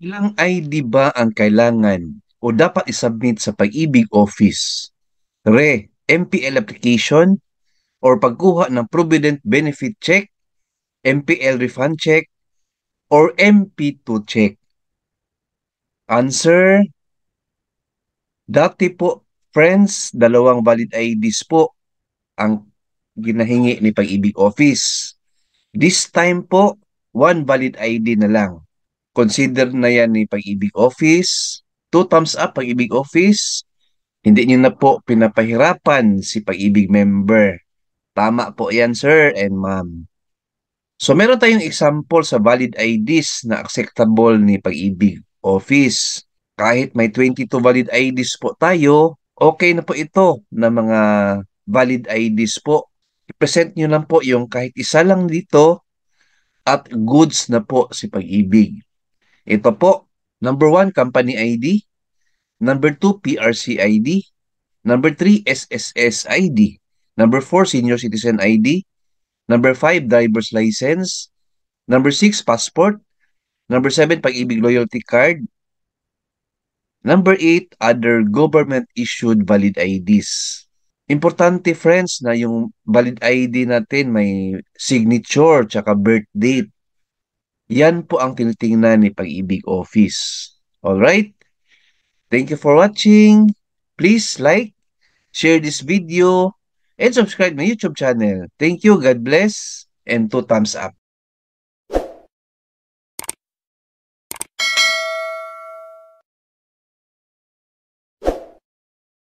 Ilang ID ba ang kailangan o dapat isubmit sa Pag-ibig Office? MPL application or pagkuha ng Provident Benefit Check, MPL Refund Check, or MP2 Check? Answer, dati po, friends, dalawang valid IDs po ang ginahingi ni Pag-ibig Office. This time po, one valid ID na lang. Consider na yan ni Pag-ibig Office. Two thumbs up, Pag-ibig Office. Hindi niyo na po pinapahirapan si Pag-ibig member. Tama po yan, sir and ma'am. So, meron tayong example sa valid IDs na acceptable ni Pag-ibig Office. Kahit may 22 valid IDs po tayo, okay na po ito na mga valid IDs po. I-present nyo lang po yung kahit isa lang dito at goods na po si Pag-ibig. Ito po, number 1, company ID. Number 2, PRC ID. Number 3, SSS ID. Number 4, senior citizen ID. Number 5, driver's license. Number 6, passport. Number 7, Pag-ibig loyalty card. Number 8, other government-issued valid IDs. Importante friends na yung valid ID natin may signature tsaka birth date. Yan po ang tinitingnan ni Pag-ibig Office. Alright? Thank you for watching. Please like, share this video, and subscribe my YouTube channel. Thank you, God bless, and two thumbs up.